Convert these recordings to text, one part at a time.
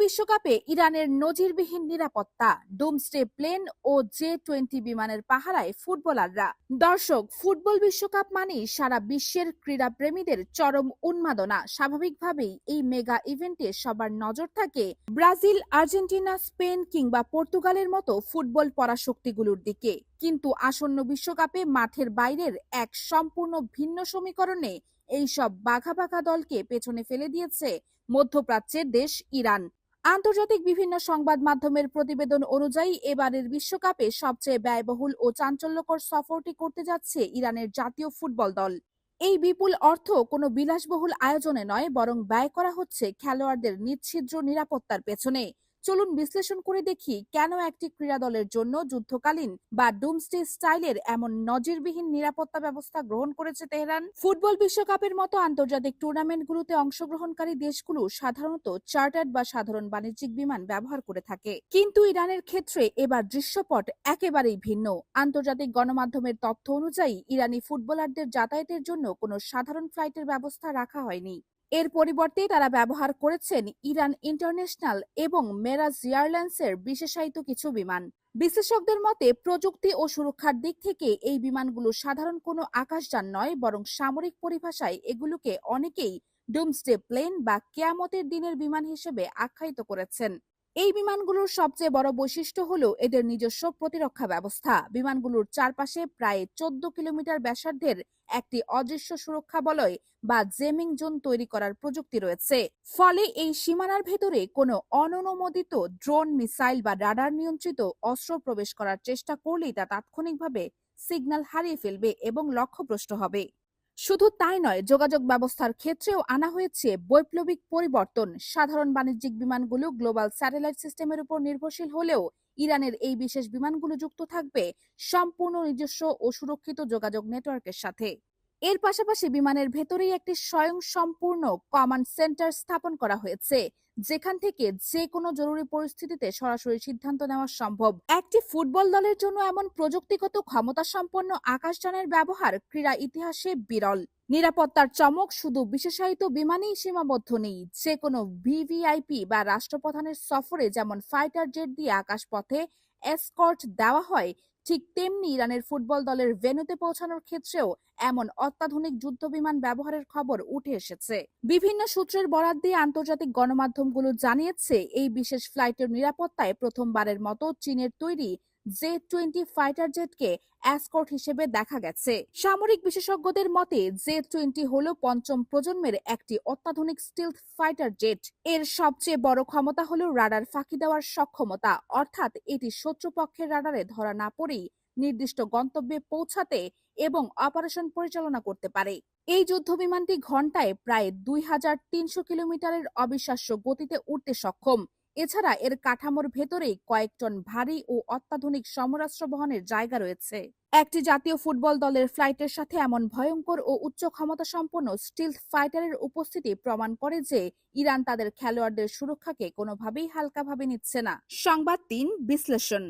বিশ্বকাপে ইরানের নজিরবিহীন নিরাপত্তা, ডুমসডে প্লেন ও J-20 বিমানের পাহারায় ফুটবলাররা। দর্শক, ফুটবল বিশ্বকাপ মানেই সারা বিশ্বের ক্রীড়াপ্রেমীদের চরম উন্মাদনা। স্বাভাবিকভাবেই এই মেগা ইভেন্টে সবার নজর থাকে ব্রাজিল, আর্জেন্টিনা, স্পেন কিংবা পর্তুগালের মতো ফুটবল পরাশক্তিগুলোর দিকে। কিন্তু আসন্ন বিশ্বকাপে মাঠের বাইরের এক সম্পূর্ণ ভিন্ন সমীকরণে এইসব বাঘা বাঘা দলকে পেছনে ফেলে দিয়েছে মধ্যপ্রাচ্যের দেশ ইরান। আন্তর্জাতিক বিভিন্ন সংবাদ মাধ্যমের প্রতিবেদন অনুযায়ী এবারের বিশ্বকাপে সবচেয়ে ব্যয়বহুল ও চাঞ্চল্যকর সফরটি করতে যাচ্ছে ইরানের জাতীয় ফুটবল দল। এই বিপুল অর্থ কোনো বিলাসবহুল আয়োজনে নয়, বরং ব্যয় করা হচ্ছে খেলোয়াড়দের নিশ্ছিদ্র নিরাপত্তার পেছনে। চলুন বিশ্লেষণ করে দেখি কেন একটি ক্রীড়া দলের জন্য যুদ্ধকালীন বা ডুমসডে স্টাইলের এমন নজিরবিহীন নিরাপত্তা ব্যবস্থা গ্রহণ করেছে তেহরান। ফুটবল বিশ্বকাপের মতো আন্তর্জাতিক টুর্নামেন্টগুলোতে অংশগ্রহণকারী দেশগুলো সাধারণত চার্টার্ড বা সাধারণ বাণিজ্যিক বিমান ব্যবহার করে থাকে, কিন্তু ইরানের ক্ষেত্রে এবার দৃশ্যপট একেবারেই ভিন্ন। আন্তর্জাতিক গণমাধ্যমের তথ্য অনুযায়ী ইরানি ফুটবলারদের যাতায়াতের জন্য কোনো সাধারণ ফ্লাইটের ব্যবস্থা রাখা হয়নি। এর পরিবর্তে তারা ব্যবহার করেছেন ইরান ইন্টারন্যাশনাল এবং মেরাজ এয়ারলাইন্সের বিশেষায়িত কিছু বিমান। বিশেষজ্ঞদের মতে প্রযুক্তি ও সুরক্ষার দিক থেকে এই বিমানগুলো সাধারণ কোনো আকাশযান নয়, বরং সামরিক পরিভাষায় এগুলোকে অনেকেই ডুমসডে প্লেন বা কেয়ামতের দিনের বিমান হিসেবে আখ্যায়িত করেছেন। এই বিমানগুলোর সবচেয়ে বড় বৈশিষ্ট্য হলো এদের নিজস্ব প্রতিরক্ষা ব্যবস্থা। বিমানগুলোর চারপাশে প্রায় 14 কিলোমিটার ব্যাসার্ধের একটি অদৃশ্য সুরক্ষা বলয় বা জেমিং জোন তৈরি করার প্রযুক্তি রয়েছে। ফলে এই সীমানার ভেতরে কোনো অননুমোদিত ড্রোন, মিসাইল বা রাডার নিয়ন্ত্রিত অস্ত্র প্রবেশ করার চেষ্টা করলেই তা তাৎক্ষণিকভাবে সিগন্যাল হারিয়ে ফেলবে এবং লক্ষ্যভ্রষ্ট হবে। শুধু তাই নয়, যোগাযোগ ব্যবস্থার ক্ষেত্রেও আনা হয়েছে বৈপ্লবিক পরিবর্তন। সাধারণ বাণিজ্যিক বিমানগুলো গ্লোবাল স্যাটেলাইট সিস্টেমের উপর নির্ভরশীল হলেও ইরানের এই বিশেষ বিমানগুলো যুক্ত থাকবে সম্পূর্ণ নিজস্ব ও সুরক্ষিত যোগাযোগ নেটওয়ার্কের সাথে। এর পাশাপাশি বিমানের ভেতরেই একটি স্বয়ংসম্পূর্ণ কমান্ড সেন্টার স্থাপন করা হয়েছে, যেখান থেকে যে কোনো জরুরি পরিস্থিতিতে সরাসরি সিদ্ধান্ত নেওয়া সম্ভব। একটি ফুটবল দলের জন্য এমন প্রযুক্তিগত ক্ষমতা সম্পন্ন আকাশযানের ব্যবহার ক্রীড়া ইতিহাসে বিরল। নিরাপত্তার চমক শুধু বিশেষায়িত বিমানেই সীমাবদ্ধ নেই। যে কোনো ভিভিআইপি বা রাষ্ট্রপ্রধানের সফরে যেমন ফাইটার জেট দিয়ে আকাশপথে এসকর্ট দেওয়া হয়, ঠিক তেমনি ইরানের ফুটবল দলের ভেন্যুতে পৌঁছানোর ক্ষেত্রেও এমন অত্যাধুনিক যুদ্ধবিমান ব্যবহারের খবর উঠে এসেছে। বিভিন্ন সূত্রের বরাত দিয়ে আন্তর্জাতিক গণমাধ্যমগুলো জানিয়েছে, এই বিশেষ ফ্লাইটের নিরাপত্তায় প্রথমবারের মতো চীনের তৈরি J-20 ফাইটার জেটকে এসকর্ট হিসেবে দেখা গেছে। সামরিক বিশেষজ্ঞদের মতে J-20 হলো পঞ্চম প্রজন্মের একটি অত্যাধুনিক স্টিলথ ফাইটার জেট। এর সবচেয়ে বড় ক্ষমতা হলো রাডার ফাঁকি দেওয়ার সক্ষমতা, অর্থাৎ এটি শত্রুপক্ষের রাডারে ধরা না পড়েই নির্দিষ্ট গন্তব্যে পৌঁছাতে এবং অপারেশন পরিচালনা করতে পারে। এই যুদ্ধবিমানটি ঘন্টায় প্রায় 2300 কিলোমিটারের অবিশ্বাস্য গতিতে উড়তে সক্ষম। এছাড়া এর কাঠামোর ভেতরেই কয়েক টন ভারী ও অত্যাধুনিক সমরাস্ত্র বহনের জায়গা রয়েছে। একটি জাতীয় ফুটবল দলের ফ্লাইটের সাথে এমন ভয়ঙ্কর ও উচ্চ ক্ষমতা সম্পন্ন স্টিলথ ফাইটারের উপস্থিতি প্রমাণ করে যে ইরান তাদের খেলোয়াড়দের সুরক্ষাকে কোনোভাবেই হালকাভাবে নিচ্ছে না। সংবাদ ৩, বিশ্লেষণ।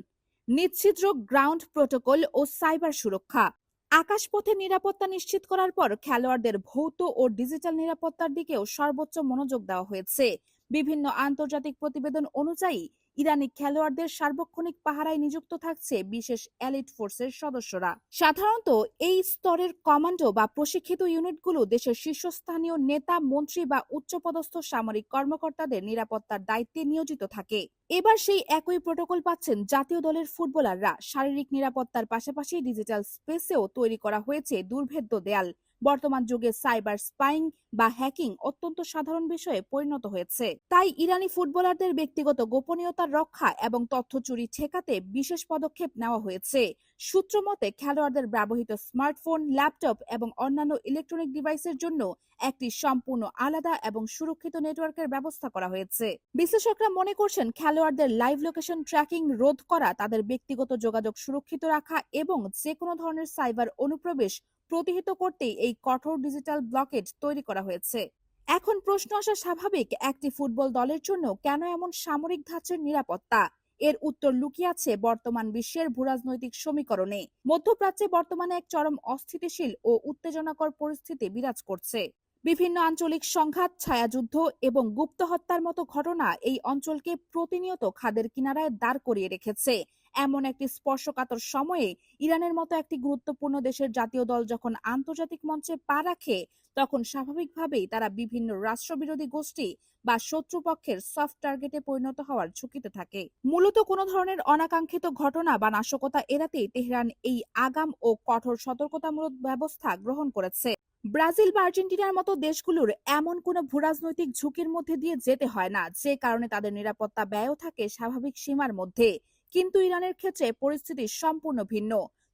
নিশ্ছিদ্র গ্রাউন্ড প্রোটোকল ও সাইবার সুরক্ষা। আকাশপথে নিরাপত্তা নিশ্চিত করার পর খেলোয়াড়দের ভৌত ও ডিজিটাল নিরাপত্তার দিকেও সর্বোচ্চ মনোযোগ দেওয়া হয়েছে। বিভিন্ন আন্তর্জাতিক প্রতিবেদন অনুযায়ী ইরানি খেলোয়াড়দের সার্বক্ষণিক পাহারায় নিযুক্ত থাকছে বিশেষ এলিট ফোর্সের সদস্যরা। সাধারণত এই স্তরের কমান্ডো বা প্রশিক্ষিত ইউনিটগুলো দেশের শীর্ষস্থানীয় নেতা, মন্ত্রী বা উচ্চপদস্থ সামরিক কর্মকর্তাদের নিরাপত্তার দায়িত্বে নিয়োজিত থাকে। এবার সেই একই প্রোটোকল পাচ্ছেন জাতীয় দলের ফুটবলাররা। শারীরিক নিরাপত্তার পাশাপাশি ডিজিটাল স্পেসেও তৈরি করা হয়েছে দুর্ভেদ্য দেয়াল। বর্তমান যুগে সাইবার স্পাইং বা হ্যাকিং অত্যন্ত সাধারণ বিষয়ে পরিণত হয়েছে। তাই ইরানি ফুটবলারদের ব্যক্তিগত গোপনীয়তার রক্ষা এবং তথ্য চুরি ঠেকাতে বিশেষ পদক্ষেপ নেওয়া হয়েছে। সূত্র মতে খেলোয়াড়দের ব্যবহৃত স্মার্টফোন, ল্যাপটপ এবং অন্যান্য ইলেকট্রনিক ডিভাইসের জন্য একটি সম্পূর্ণ আলাদা এবং সুরক্ষিত নেটওয়ার্কের ব্যবস্থা করা হয়েছে। বিশ্লেষকরা মনে করছেন খেলোয়াড়দের লাইভ লোকেশন ট্র্যাকিং রোধ করা, তাদের ব্যক্তিগত যোগাযোগ সুরক্ষিত রাখা এবং যে কোনো ধরনের সাইবার অনুপ্রবেশ প্রতিহত করতেই এই কঠোর ডিজিটাল ব্লকেড তৈরি করা হয়েছে। এখন প্রশ্ন আসা স্বাভাবিক, একটি ফুটবল দলের জন্য কেন এমন সামরিক ধাঁচের নিরাপত্তা? এর উত্তর লুকিয়ে আছে বর্তমান বিশ্বের ভূরাজনৈতিক সমীকরণে। মধ্যপ্রাচ্যে বর্তমানে এক চরম অস্থিতিশীল ও উত্তেজনাকর পরিস্থিতি বিরাজ করছে। বিভিন্ন আঞ্চলিক সংঘাত, ছায়াযুদ্ধ এবং গুপ্ত হত্যার মতো ঘটনা এই অঞ্চলকে প্রতিনিয়ত খাদের কিনারায় দাঁড় করিয়ে রেখেছে। এমন একটি স্পর্শকাতর সময়ে ইরানের মতো একটি গুরুত্বপূর্ণ দেশের জাতীয় দল যখন আন্তর্জাতিক মঞ্চে পা রাখে, তখন স্বাভাবিকভাবেই তারা বিভিন্ন রাষ্ট্রবিরোধী গোষ্ঠী বা শত্রুপক্ষের সফট টার্গেটে পরিণত হওয়ার ঝুঁকিতে থাকে। মূলত কোনো ধরনের অনাকাঙ্ক্ষিত ঘটনা বা নাশকতা এড়াতেই তেহরান এই আগাম ও কঠোর সতর্কতামূলক ব্যবস্থা গ্রহণ করেছে। ব্রাজিল বা আর্জেন্টিনার মতো দেশগুলোর এমন কোনো ভূরাজনৈতিক ঝুঁকির মধ্যে দিয়ে যেতে হয় না, যে কারণে তাদের নিরাপত্তা ব্যয়ও থাকে স্বাভাবিক সীমার মধ্যে। কিন্তু ইরানের ক্ষেত্রে পরিস্থিতি সম্পূর্ণ ভিন্ন।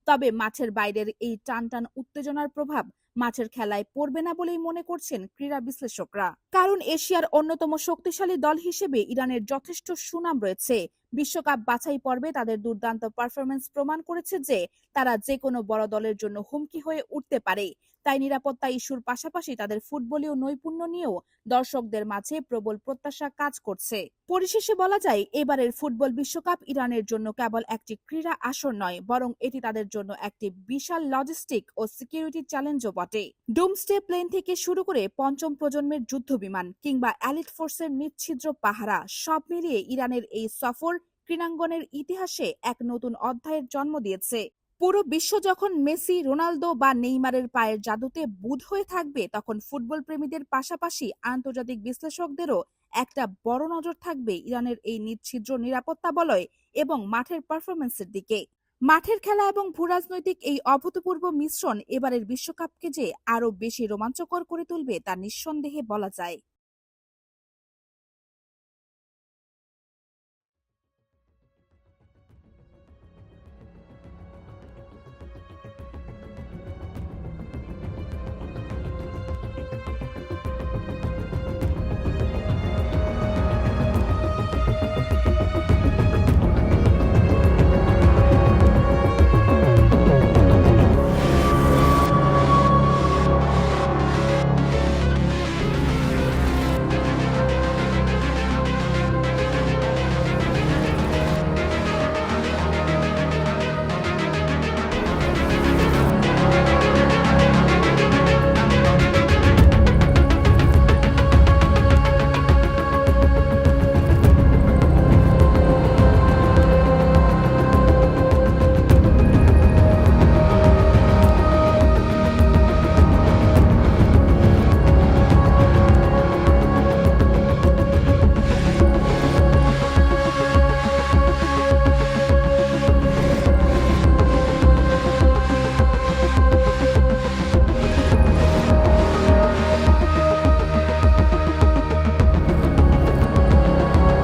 তবে মাঠের বাইরের এই টানটান উত্তেজনার প্রভাব মাঠের খেলায় পড়বে না বলেই মনে করছেন ক্রীড়া বিশ্লেষকরা। কারণ এশিয়ার অন্যতম শক্তিশালী দল হিসেবে ইরানের যথেষ্ট সুনাম রয়েছে। বিশ্বকাপ বাছাই পর্বে তাদের দুর্দান্ত পারফরমেন্স প্রমাণ করেছে যে তারা যে কোনো বড় দলের জন্য হুমকি হয়ে উঠতে পারে। তাই নিরাপত্তা ইস্যুর পাশাপাশি তাদের ফুটবলীয় নৈপুণ্য নিয়েও দর্শকদের মাঝে প্রবল প্রত্যাশা কাজ করছে। পরিশেষে বলা যায়, এবারের ফুটবল বিশ্বকাপ ইরানের জন্য কেবল একটি ক্রীড়া আসর নয়, বরং এটি তাদের জন্য একটি বিশাল লজিস্টিক ও সিকিউরিটি চ্যালেঞ্জও বটে। ডুমসডে প্লেন থেকে শুরু করে পঞ্চম প্রজন্মের যুদ্ধ বিমান কিংবা এলিট ফোর্সের নিচ্ছিদ্র পাহারা, সব মিলিয়ে ইরানের এই সফর ক্রীড়াঙ্গনের ইতিহাসে এক নতুন অধ্যায়ের জন্ম দিয়েছে। পুরো বিশ্ব যখন মেসি, রোনালদো বা নেইমারের পায়ের জাদুতে বুঁদ হয়ে থাকবে, তখন ফুটবল প্রেমীদের পাশাপাশি আন্তর্জাতিক বিশ্লেষকদেরও একটা বড় নজর থাকবে ইরানের এই নিচ্ছিদ্র নিরাপত্তা বলয় এবং মাঠের পারফরমেন্সের দিকে। মাঠের খেলা এবং ভূরাজনৈতিক এই অভূতপূর্ব মিশ্রণ এবারের বিশ্বকাপকে যে আরো বেশি রোমাঞ্চকর করে তুলবে তা নিঃসন্দেহে বলা যায়।